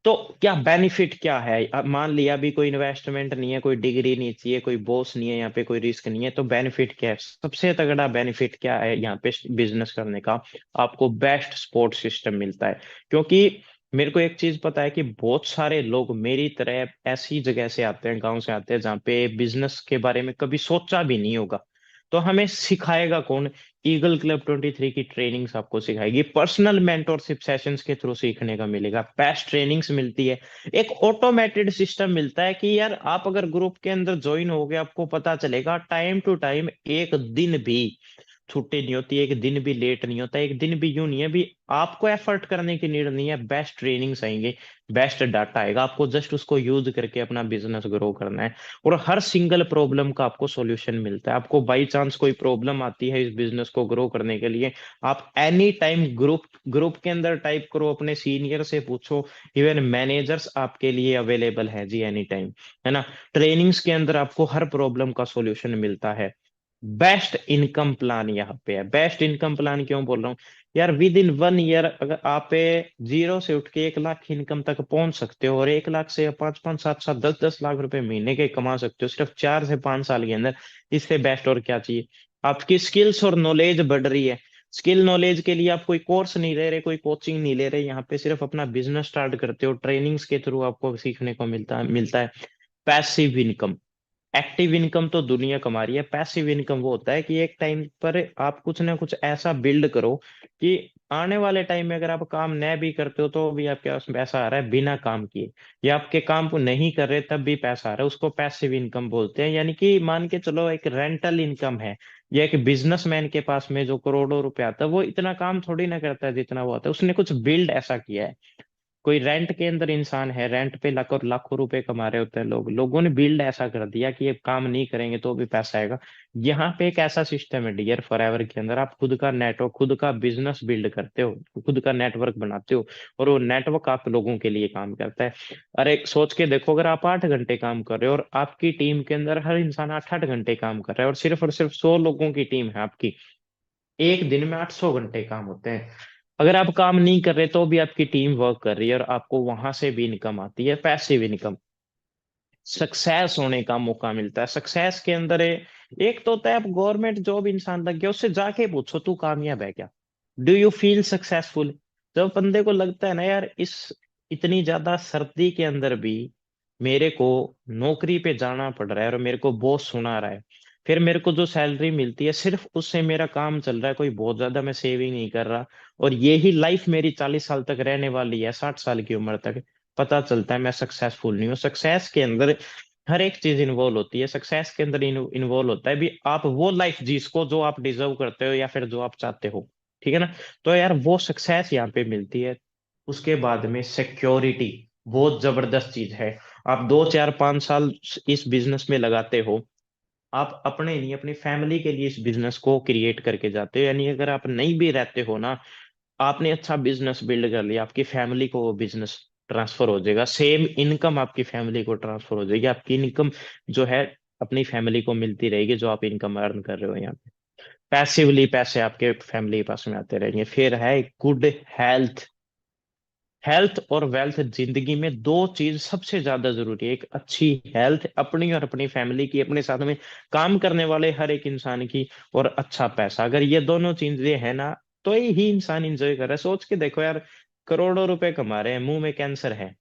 तो क्या बेनिफिट क्या है? अब मान लिया भी कोई इन्वेस्टमेंट नहीं है, कोई डिग्री नहीं चाहिए, कोई बॉस नहीं है यहाँ पे, कोई रिस्क नहीं है, तो बेनिफिट क्या है? सबसे तगड़ा बेनिफिट क्या है यहाँ पे बिजनेस करने का? आपको बेस्ट सपोर्ट सिस्टम मिलता है। क्योंकि मेरे को एक चीज पता है कि बहुत सारे लोग मेरी तरह ऐसी जगह से आते हैं, गांव से आते हैं, जहाँ पे बिजनेस के बारे में कभी सोचा भी नहीं होगा। तो हमें सिखाएगा कौन? ईगल क्लब 23 की ट्रेनिंग्स आपको सिखाएगी, पर्सनल मेंटोरशिप सेशंस के थ्रू सीखने का मिलेगा, बेस्ट ट्रेनिंग्स मिलती है, एक ऑटोमेटेड सिस्टम मिलता है कि यार आप अगर ग्रुप के अंदर ज्वाइन हो गए, आपको पता चलेगा टाइम टू टाइम, एक दिन भी छुट्टी नहीं होती, एक दिन भी लेट नहीं होता, एक दिन भी यूं नहीं है भी आपको एफर्ट करने की नीड नहीं है। बेस्ट ट्रेनिंग्स आएंगे, बेस्ट डाटा आएगा, आपको जस्ट उसको यूज करके अपना बिजनेस ग्रो करना है। और हर सिंगल प्रॉब्लम का आपको सॉल्यूशन मिलता है। आपको बाई चांस कोई प्रॉब्लम आती है इस बिजनेस को ग्रो करने के लिए, आप एनी टाइम ग्रुप ग्रुप के अंदर टाइप करो, अपने सीनियर से पूछो, इवन मैनेजर्स आपके लिए अवेलेबल है जी एनी टाइम, है ना? ट्रेनिंग्स के अंदर आपको हर प्रॉब्लम का सॉल्यूशन मिलता है। बेस्ट इनकम प्लान यहाँ पे है। बेस्ट इनकम प्लान क्यों बोल रहा हूँ? यार विद इन 1 ईयर अगर आप जीरो से उठ के 1 लाख इनकम तक पहुंच सकते हो, और 1 लाख से 5-5, 7-7, 10-10 लाख रुपए महीने के कमा सकते हो सिर्फ 4 से 5 साल के अंदर, इससे बेस्ट और क्या चाहिए? आपकी स्किल्स और नॉलेज बढ़ रही है, स्किल नॉलेज के लिए आप कोई कोर्स नहीं ले रहे, कोई कोचिंग नहीं ले रहे, यहाँ पे सिर्फ अपना बिजनेस स्टार्ट करते हो, ट्रेनिंग्स के थ्रू आपको सीखने को मिलता है पैसिव इनकम। एक्टिव इनकम तो दुनिया कमा रही है, पैसिव इनकम वो होता है कि एक टाइम पर आप कुछ ना कुछ ऐसा बिल्ड करो कि आने वाले टाइम में अगर आप काम न भी करते हो तो भी आपके पास पैसा आ रहा है बिना काम किए, या आपके काम को नहीं कर रहे तब भी पैसा आ रहा है, उसको पैसिव इनकम बोलते हैं। यानी कि मान के चलो एक रेंटल इनकम है, या एक बिजनेसमैन के पास में जो करोड़ों रुपए आता है वो इतना काम थोड़ी ना करता है जितना वो आता है, उसने कुछ बिल्ड ऐसा किया है। कोई रेंट के अंदर इंसान है, रेंट पे लाखों लाखों रुपए कमा रहे होते हैं लोग, लोगों ने बिल्ड ऐसा कर दिया कि ये काम नहीं करेंगे तो भी पैसा आएगा। यहाँ पे एक ऐसा सिस्टम है डियर फॉरएवर के अंदर, आप खुद का नेटवर्क, खुद का बिजनेस बिल्ड करते हो, खुद का नेटवर्क बनाते हो, और वो नेटवर्क आप लोगों के लिए काम करता है। अरे सोच के देखो, अगर आप 8 घंटे काम कर रहे हो और आपकी टीम के अंदर हर इंसान 8 8 घंटे काम कर रहा है, और सिर्फ 100 लोगों की टीम है आपकी, एक दिन में 800 घंटे काम होते हैं। अगर आप काम नहीं कर रहे तो भी आपकी टीम वर्क कर रही है और आपको वहां से भी इनकम आती है, पैसिव इनकम। सक्सेस होने का मौका मिलता है। सक्सेस के अंदर एक तो होता है, आप गवर्नमेंट जॉब इंसान लग गया, उससे जाके पूछो तू कामयाब है क्या, डू यू फील सक्सेसफुल। जब बंदे को लगता है ना यार, इस इतनी ज्यादा सर्दी के अंदर भी मेरे को नौकरी पे जाना पड़ रहा है और मेरे को बॉस सुना रहा है, फिर मेरे को जो सैलरी मिलती है सिर्फ उससे मेरा काम चल रहा है, कोई बहुत ज्यादा मैं सेविंग नहीं कर रहा, और यही लाइफ मेरी 40 साल तक रहने वाली है, 60 साल की उम्र तक, पता चलता है मैं सक्सेसफुल नहीं हूँ। सक्सेस के अंदर हर एक चीज इन्वॉल्व होती है। सक्सेस के अंदर इन्वॉल्व होता है भी आप वो लाइफ जिसको जो आप डिजर्व करते हो या फिर जो आप चाहते हो, ठीक है ना। तो यार वो सक्सेस यहाँ पे मिलती है। उसके बाद में सिक्योरिटी बहुत जबरदस्त चीज है। आप 2 4 5 साल इस बिजनेस में लगाते हो, आप अपने नहीं अपनी फैमिली के लिए इस बिजनेस को क्रिएट करके जाते हो। यानी अगर आप नहीं भी रहते हो ना, आपने अच्छा बिजनेस बिल्ड कर लिया, आपकी फैमिली को वो बिजनेस ट्रांसफर हो जाएगा, सेम इनकम आपकी फैमिली को ट्रांसफर हो जाएगी, आपकी इनकम जो है अपनी फैमिली को मिलती रहेगी, जो आप इनकम अर्न कर रहे हो यहाँ पे, पैसिवली पैसे आपके फैमिली के पास में आते रहेंगे। फिर है गुड हेल्थ। हेल्थ और वेल्थ, जिंदगी में दो चीज सबसे ज्यादा जरूरी है, एक अच्छी हेल्थ अपनी और अपनी फैमिली की, अपने साथ में काम करने वाले हर एक इंसान की, और अच्छा पैसा। अगर ये दोनों चीजें है ना, तो ही इंसान एंजॉय कर रहा है। सोच के देखो यार, करोड़ों रुपए कमा रहे हैं, मुंह में कैंसर है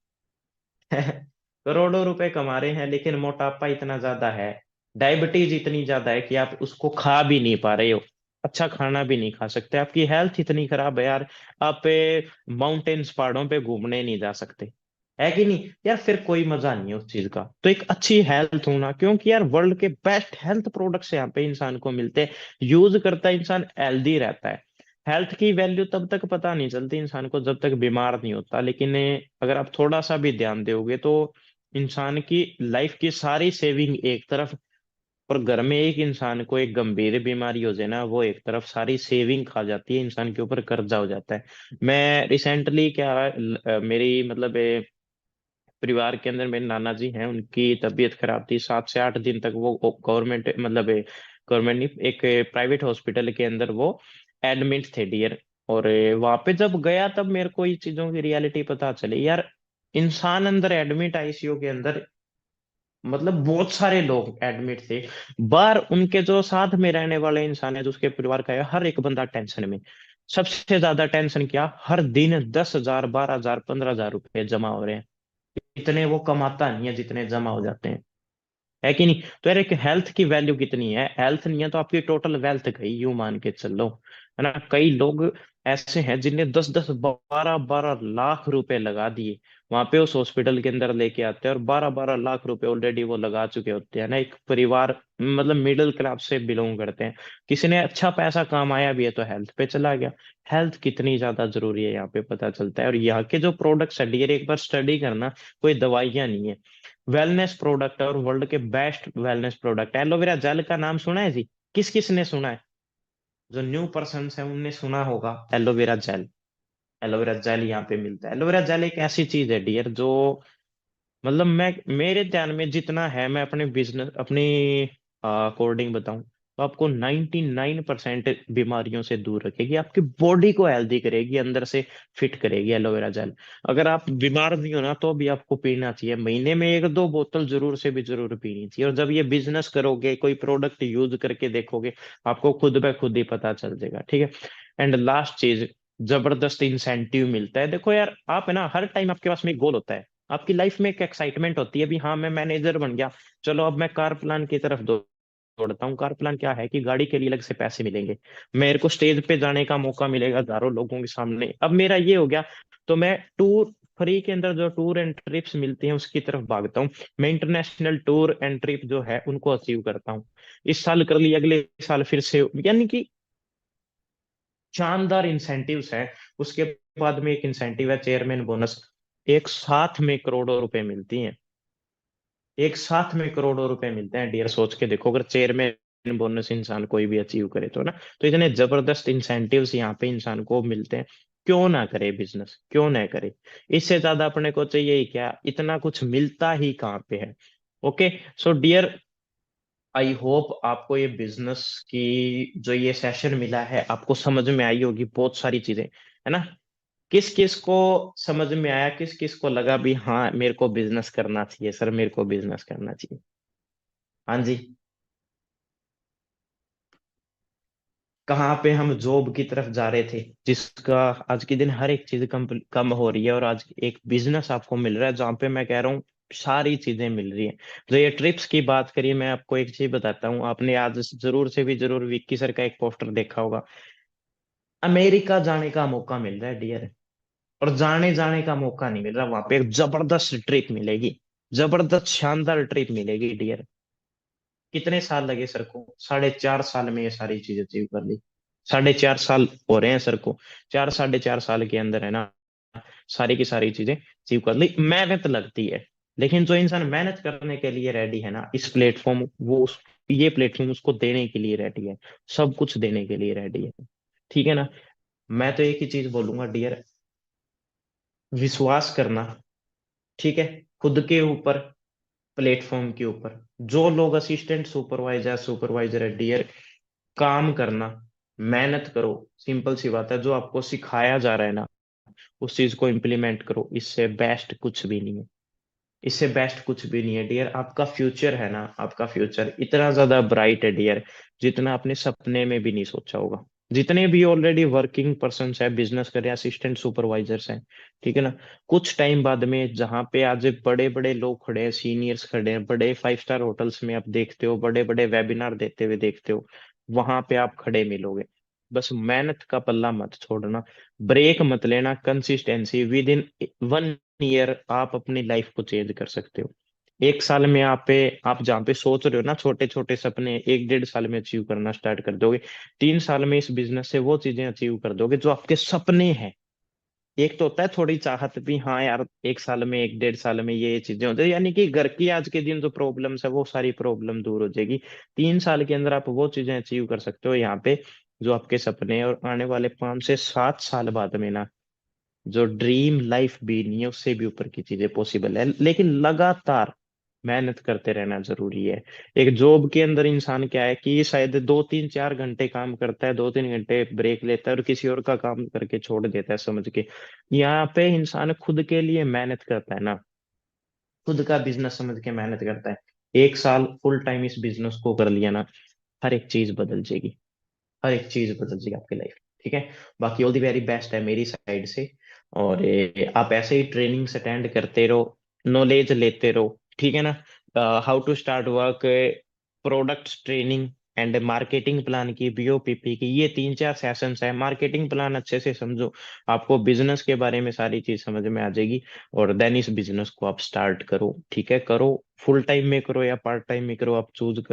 करोड़ों रुपए कमा रहे हैं लेकिन मोटापा इतना ज्यादा है, डायबिटीज इतनी ज्यादा है कि आप उसको खा भी नहीं पा रहे हो, अच्छा खाना भी नहीं खा सकते, आपकी हेल्थ इतनी खराब है यार, आप माउंटेन्स पहाड़ों पे घूमने नहीं जा सकते, है कि नहीं यार, फिर कोई मजा नहीं है उस चीज का। तो एक अच्छी हेल्थ होना, क्योंकि यार वर्ल्ड के बेस्ट हेल्थ प्रोडक्ट्स यहाँ पे इंसान को मिलते हैं, यूज करता है इंसान, हेल्दी रहता है। हेल्थ की वैल्यू तब तक पता नहीं चलती इंसान को जब तक बीमार नहीं होता, लेकिन अगर आप थोड़ा सा भी ध्यान दोगे तो इंसान की लाइफ की सारी सेविंग एक तरफ, और घर में एक इंसान को एक गंभीर बीमारी हो जाए ना, वो एक तरफ सारी सेविंग खा जाती है, इंसान के ऊपर कर्जा हो जाता है। मैं रिसेंटली क्या मेरी मतलब परिवार के अंदर मेरे नाना जी हैं, उनकी तबीयत खराब थी, 7 से 8 दिन तक वो गवर्नमेंट मतलब गवर्नमेंट नहीं, एक प्राइवेट हॉस्पिटल के अंदर वो एडमिट थे डियर। और वहां पे जब गया तब मेरे को ये चीजों की रियलिटी पता चली यार, इंसान अंदर एडमिट आईसीयू के अंदर, मतलब बहुत सारे लोग एडमिट थे, बाहर उनके जो साथ में रहने वाले इंसान है, जो उसके परिवार का है, हर एक बंदा टेंशन में। सबसे ज्यादा टेंशन क्या, हर दिन 10,000 12,000 15,000 रुपए जमा हो रहे हैं, इतने वो कमाता नहीं है जितने जमा हो जाते हैं, है कि नहीं। तो यार एक हेल्थ की वैल्यू कितनी है, हेल्थ नहीं है तो आपकी टोटल वेल्थ गई, यूं मान के चल लो, है ना। कई लोग ऐसे हैं जिनने 10 10 12 12 लाख रुपए लगा दिए, वहां पे उस हॉस्पिटल के अंदर लेके आते हैं, और 12 12 लाख रुपए ऑलरेडी वो लगा चुके होते हैं ना। एक परिवार मतलब मिडिल क्लास से बिलोंग करते हैं, किसी ने अच्छा पैसा कमाया भी है तो हेल्थ पे चला गया। हेल्थ कितनी ज्यादा जरूरी है यहाँ पे पता चलता है। और यहाँ के जो प्रोडक्ट्स है डियर, एक बार स्टडी करना, कोई दवाइयाँ नहीं है, वेलनेस प्रोडक्ट है, और वर्ल्ड के बेस्ट वेलनेस प्रोडक्ट है। एलोवेरा जेल का नाम सुना है जी, किस किस ने सुना है, जो न्यू पर्सन है उनने सुना होगा एलोवेरा जेल। एलोवेरा जेल यहाँ पे मिलता है। एलोवेरा जेल एक ऐसी चीज है डियर जो मतलब मैं, मेरे ध्यान में जितना है, मैं अपने बिजनेस अपनी अकॉर्डिंग बताऊं तो आपको 99% बीमारियों से दूर रखेगी, आपकी बॉडी को हेल्दी करेगी, अंदर से फिट करेगी एलोवेरा जेल। अगर आप बीमार भी हो ना तो भी आपको पीना चाहिए, महीने में 1 2 बोतल जरूर से भी जरूर पीनी चाहिए। और जब ये बिजनेस करोगे, कोई प्रोडक्ट यूज करके देखोगे, आपको खुद ब खुद ही पता चल जाएगा, ठीक है। एंड लास्ट चीज, जबरदस्त इंसेंटिव मिलता है। देखो यार, आप है ना, हर टाइम आपके पास में एक गोल होता है, आपकी लाइफ में एक एक्साइटमेंट होती है भी, हाँ मैं मैनेजर बन गया, चलो अब मैं कार प्लान की तरफ दौड़ता हूँ। कार प्लान क्या है कि गाड़ी के लिए अलग से पैसे मिलेंगे, मेरे को स्टेज पे जाने का मौका मिलेगा हजारों लोगों के सामने, अब मेरा ये हो गया, तो मैं टूर फ्री के अंदर जो टूर एंड ट्रिप्स मिलती हैं उसकी तरफ भागता हूँ। मैं इंटरनेशनल टूर एंड ट्रिप जो है उनको अचीव करता हूँ। इस साल कर लिया, अगले साल फिर से, यानी कि शानदार इंसेंटिव्स है। उसके बाद में एक इंसेंटिव है चेयरमैन बोनस, एक साथ में करोड़ों रुपए मिलती हैं, एक साथ में करोड़ों रुपए मिलते हैं डियर। सोच के देखो, अगर चेयरमैन बोनस इंसान कोई भी अचीव करे तो ना, तो इतने जबरदस्त इंसेंटिव्स यहाँ पे इंसान को मिलते हैं, क्यों ना करे बिजनेस, क्यों ना करे। इससे ज्यादा अपने को चाहिए ही क्या, इतना कुछ मिलता ही कहाँ पे है। Okay, so dear, I hope आपको ये बिजनेस की जो ये सेशन मिला है आपको समझ में आई होगी बहुत सारी चीजें, है ना। किस किस को समझ में आया, किस किस को लगा भी हाँ मेरे को बिजनेस करना चाहिए सर, मेरे को बिजनेस करना चाहिए। हाँ जी, कहाँ पे हम जॉब की तरफ जा रहे थे, जिसका आज के दिन हर एक चीज कम कम हो रही है, और आज एक बिजनेस आपको मिल रहा है जहाँ पे मैं कह रहा हूँ सारी चीजें मिल रही हैं। तो ये ट्रिप्स की बात करिए, मैं आपको एक चीज बताता हूँ, आपने आज जरूर से भी जरूर विक्की सर का एक पोस्टर देखा होगा, अमेरिका जाने का मौका मिल रहा है डियर, और जाने जाने का मौका नहीं मिल रहा, वहां पे एक जबरदस्त ट्रिप मिलेगी, जबरदस्त शानदार ट्रिप मिलेगी डियर। कितने साल लगे सर को, 4.5 साल में ये सारी चीज अचीव कर ली, 4.5 साल हो रहे हैं सर को, 4 साढ़े 4 साल के अंदर है ना सारी की सारी चीजें अचीव कर ली। मेहनत लगती है, लेकिन जो इंसान मेहनत करने के लिए रेडी है ना, इस प्लेटफॉर्म ये प्लेटफॉर्म उसको देने के लिए रेडी है, सब कुछ देने के लिए रेडी है। ठीक है ना। मैं तो एक ही चीज बोलूंगा डियर, विश्वास करना, ठीक है, खुद के ऊपर, प्लेटफॉर्म के ऊपर। जो लोग असिस्टेंट सुपरवाइजर है डियर, काम करना, मेहनत करो, सिंपल सी बात है, जो आपको सिखाया जा रहा है ना उस चीज को इम्प्लीमेंट करो, इससे बेस्ट कुछ भी नहीं है, इससे बेस्ट कुछ भी नहीं है डियर। आपका फ्यूचर है ना, आपका फ्यूचर इतना ज्यादा ब्राइट है डियर, जितना आपने सपने में भी नहीं सोचा होगा। जितने भी ऑलरेडी वर्किंग पर्सन है, बिजनेस कर रहे हैं, असिस्टेंट सुपरवाइजर्स हैं, ठीक है ना, कुछ टाइम बाद में जहाँ पे आज बड़े बड़े लोग खड़े हैं, सीनियर्स खड़े हैं, बड़े 5 स्टार होटल्स में आप देखते हो, बड़े बड़े वेबिनार देते हुए देखते हो, वहां पे आप खड़े मिलोगे। बस मेहनत का पल्ला मत छोड़ना, ब्रेक मत लेना, कंसिस्टेंसी, विद इन 1 ईयर आप अपनी लाइफ को चेंज कर सकते हो। 1 साल में आप जहाँ पे सोच रहे हो ना छोटे छोटे सपने, 1 1.5 साल में अचीव करना स्टार्ट कर दोगे। 3 साल में इस बिजनेस से वो चीजें अचीव कर दोगे जो आपके सपने हैं। एक तो होता है थोड़ी चाहत भी, हाँ यार 1 साल में 1 1.5 साल में ये चीजें हो जाए, यानी कि घर की आज के दिन जो प्रॉब्लम्स है वो सारी प्रॉब्लम दूर हो जाएगी। 3 साल के अंदर आप वो चीजें अचीव कर सकते हो यहाँ पे जो आपके सपने हैं, और आने वाले 5 से 7 साल बाद में ना जो ड्रीम लाइफ भी नहीं है उससे भी ऊपर की चीजें पॉसिबल है, लेकिन लगातार मेहनत करते रहना जरूरी है। एक जॉब के अंदर इंसान क्या है कि शायद 2 3 4 घंटे काम करता है, 2 3 घंटे ब्रेक लेता है और किसी और का काम करके छोड़ देता है समझ के। यहाँ पे इंसान खुद के लिए मेहनत करता है ना, खुद का बिजनेस समझ के मेहनत करता है, 1 साल फुल टाइम इस बिजनेस को कर लिया ना, हर एक चीज बदल जाएगी, हर एक चीज बदल जाएगी आपकी लाइफ। ठीक है, बाकी ऑल दी वेरी बेस्ट है मेरी साइड से। और आप ऐसे ही ट्रेनिंग्स अटेंड करते रहो, नॉलेज लेते रहो, ठीक है ना। How to start work, products training and marketing plan की, बीओपीपी की, ये 3 4 सेशंस है। मार्केटिंग प्लान अच्छे से समझो, आपको बिजनेस के बारे में सारी चीज समझ में आ जाएगी, और देन इस बिजनेस को आप स्टार्ट करो, ठीक है, करो, फुल टाइम में करो या पार्ट टाइम में करो, आप चूज करो।